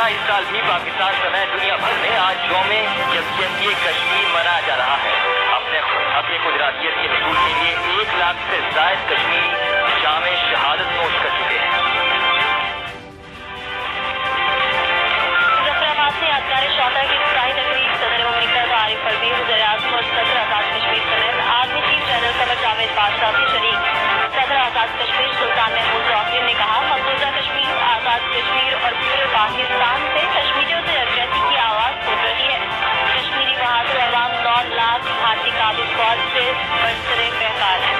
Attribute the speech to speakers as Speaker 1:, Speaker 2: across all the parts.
Speaker 1: तरह इस साल भी पाकिस्तान समेत दुनिया भर में आज यौम यकजहती कश्मीर मनाया जा रहा है। अपने हक कुदरतियत के हुसूल के लिए 1 लाख से ज़ायद कश्मीरी शाम शहादत नोश कर चुके हैं।
Speaker 2: जफराबाद से यादगार शौता की इफ्तारी तकरीब सदर मुमलिकत आरिफ अलवी वज़ीर आज़म और सदर आज़ाद कश्मीर समेत army chief general Qamar Javed बादशाह भी शरीक। सदर आज़ाद कश्मीर सुल्तान महमूद चौधरी ने कहा, मकबूजा कश्मीर, आज़ाद कश्मीर और पूरे पाकिस्तान से कश्मीरियों से यकजहती की आवाज़ उठ रही है। कश्मीरी बहादुर अवाम 9 लाख भारतीय काबिज फौज से बरसरे बेकार है।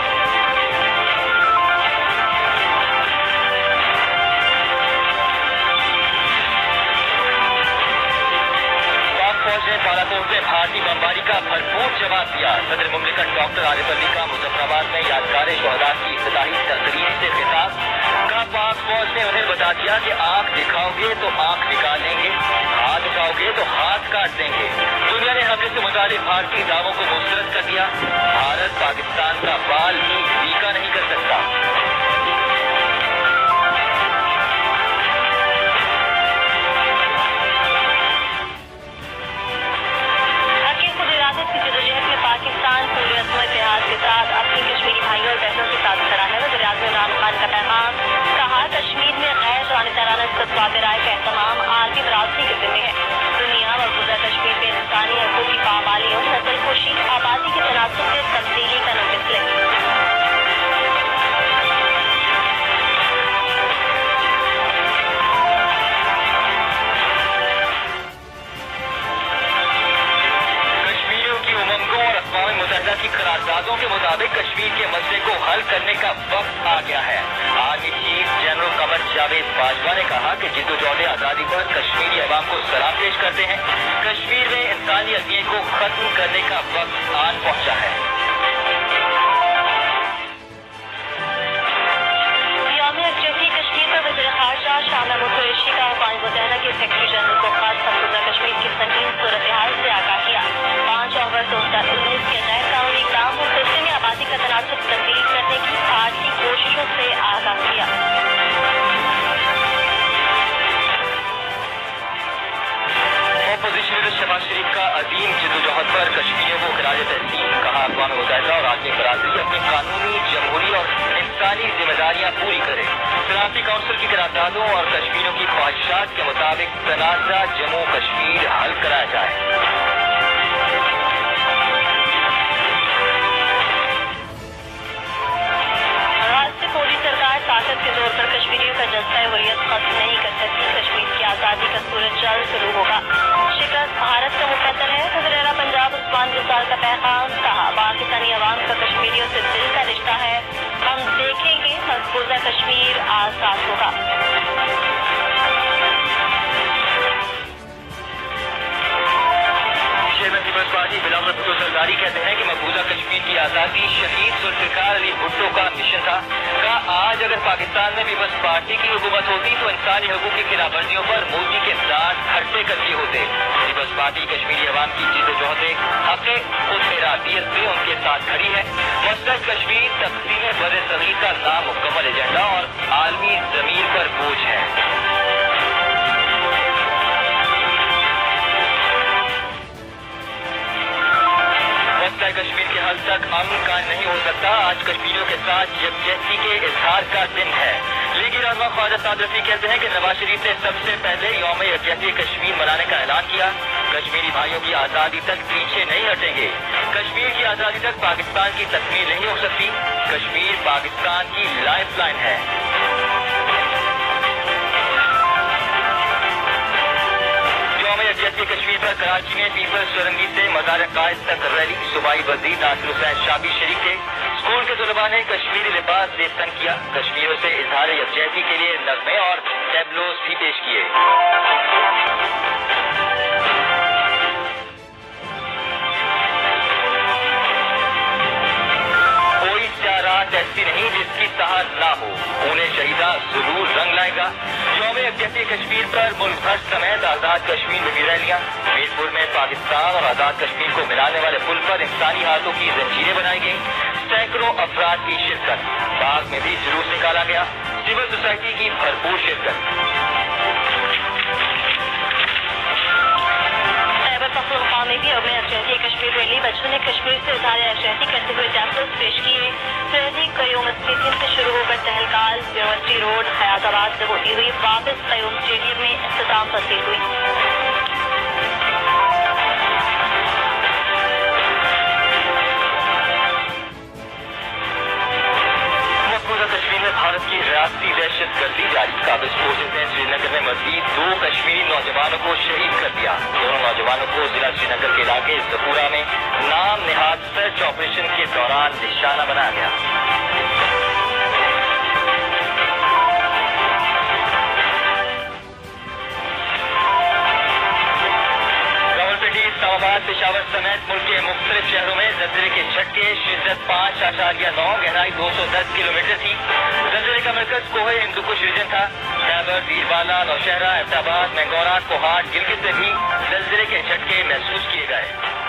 Speaker 1: फौज ने बालाकोट में भारतीय बमबारी का भरपूर जवाब दिया। सदर मुमलिकत डॉक्टर आरिफ अलवी का मुजफ्फराबाद में यादगार शोहदा की इफ्तिताही तकरीर से खिताब का पाक फौज ने उन्हें बता दिया कि आंख दिखाओगे तो आंख निकाल लेंगे, हाथ उठाओगे तो हाथ काट देंगे। दुनिया ने हमले से मुतालिक भारतीय दावों को मुस्तरद कर दिया। भारत पाकिस्तान का बाल भी फीका नहीं कर सकता।
Speaker 2: पाकिस्तान पूरे अज़्म इतिहाद के साथ अपनी कश्मीरी भाइयों और बहनों के साथ खड़ा है। वज़ीर आज़म इमरान खान का पैगाम, कहा, कश्मीर में गैर जानिबदाराना ख़ुतबात राय का एहतमाम आलमी बरादरी के ज़िम्मे है। दुनिया मकबूजा कश्मीर में इंसानी हक़ूक़ की पामालियों, नस्लकुशी, आबादी के तनासुब से तब्दीली का नोटिस ले।
Speaker 1: की करारदादों के मुताबिक कश्मीर के मसले को हल करने का वक्त आ गया है। Army chief general Qamar Javed Bajwa ने कहा कि जिद्दोजहद आज़ादी पर कश्मीरी अवाम को सलाम पेश करते हैं। कश्मीर में इंसानी अज़ियत को खत्म करने का वक्त आन पहुंचा है।
Speaker 2: यौम यकजहती कश्मीर पर वज़ीर ख़ारजा शाह महमूद कुरैशी का अक़वाम मुत्तहिदा के सेक्रेटरी जनरल को खास मकबूजा कश्मीर की संगीन सूरत हाल से आगाह किया। 5 अगस्त 2019 के गैर कानूनी काम और सिलसिले में आबादी का तनासुब तब्दील करने की भारतीय कोशिशों से आगाह किया।
Speaker 1: अपोजिशन लीडर शहबाज शरीफ का अजीम जिद्दोजहद पर कश्मीरियों को खिराज तहसीन, कहा, अक़वाम मुत्तहिदा और आलमी बरादरी अपनी कानूनी, जमहूरी और इंसानी जिम्मेदारियां पूरी करे। सलामती काउंसिल की करारदादों और कश्मीरियों की ख्वाहिशात के मुताबिक तनाज़ा जम्मू कश्मीर हल कराया जाए।
Speaker 2: मोदी सरकार ताकत के जोर पर कश्मीरियों का जज्बा हुर्रियत खत्म नहीं कर सकती। कश्मीर की आज़ादी का सूरज जल्द शुरू होगा। शिकस्त भारत का मुकद्दर है। वज़ीर पंजाब उस्मान गुलजार का पैगाम, कहा, पाकिस्तानी अवाम का कश्मीरियों से दिल का रिश्ता है। हम देखेंगे मकबूजा कश्मीर आज़ाद होगा।
Speaker 1: पीपल्स पार्टी बिलावल भुट्टो सरदारी कहते हैं कि मकबूजा कश्मीर की आज़ादी शहीद जुल्फ़िकार अली भुट्टो का मिशन था। आज अगर पाकिस्तान में पीपल्स पार्टी की हुकूमत होती तो इंसानी हकूक़ की खिलाफवर्जियों पर मोदी के दांत खट्टे कर दिए होते। पीपल्स पार्टी कश्मीरी अवाम की जिद्दोजहद हक़ खुद इरादियत से उनके साथ खड़ी है। मसला कश्मीर तक़सीम बर्र-ए-सग़ीर का नामुकम्मल एजेंडा और आलमी ज़मीर पर बोझ है। कश्मीर के हल तक अमन कायम नहीं हो सकता। आज कश्मीरियों के साथ यकजहती के इजहार का दिन है। लीगी रहनुमा ख्वाजा साद रफ़ी कहते हैं कि नवाज शरीफ ने सबसे पहले यौम यकजहती कश्मीर मनाने का ऐलान किया। कश्मीरी भाइयों की आज़ादी तक पीछे नहीं हटेंगे। कश्मीर की आज़ादी तक पाकिस्तान की तकमील नहीं हो सकती। कश्मीर पाकिस्तान की लाइफ लाइन है। यकजहती कश्मीर पर कराची में पीपल्स चौरंगी से मज़ार कायद तक रैली। सूबाई वज़ीर नासिर हुसैन शाह भी शरीक थे। स्कूल के तलबा ने कश्मीरी लिबास देफ्तन किया। कश्मीरियों से इजहार यकजहती के लिए नग़मे और टैबलोज भी पेश किए। कोई रात ऐसी नहीं जिसकी सहार ना हो, उन्हें शहीदा जरूर रंग लाएगा। यौम यकजहती कश्मीर पर मुल्क भर समेत आज़ाद कश्मीर में भी रैलियां। मीरपुर में पाकिस्तान और आज़ाद कश्मीर को मिलाने वाले पुल पर इंसानी हाथों की जंजीरें बनाई गई। सैकड़ों अफराद की शिरकत। बाग में भी जुलूस निकाला गया। सिविल सोसाइटी की भरपूर शिरकत।
Speaker 2: पख्तूनख्वा में भी यौम यकजहती कश्मीर रैली बच्चों ने कश्मीर से इज़हार यकजहती करते हुए टैक्स पेश किए। रैली क़य्यूम स्टेडियम से शुरू होकर तहलकाल, यूनिवर्सिटी रोड, हयाताबाद से होती हुई वापस क़य्यूम स्टेडियम में इख्तिताम पसीर हुई।
Speaker 1: भारत की रियासती दहशत गर्दी जारी। काबिज फोर्सेज ने श्रीनगर में मजीद 2 कश्मीरी नौजवानों को शहीद कर दिया। दोनों नौजवानों को जिला श्रीनगर के इलाके जफूरा में नाम नेहाद सर्च ऑपरेशन के दौरान निशाना बनाया गया। इस्लामाबाद, पेशावर समेत मुल्क के मुख्तलिफ शहरों में ज़लज़ले के झटके। शिद्दत 5.9, गहराई 210 किलोमीटर थी। ज़लज़ले का मरकज कोहे हिंदुकुश रीजन था। खैबर, बीरबाला, नौशहरा, एबटाबाद, मैंगोरा, कोहाट, गिलगित में भी ज़लज़ले के झटके महसूस किए गए।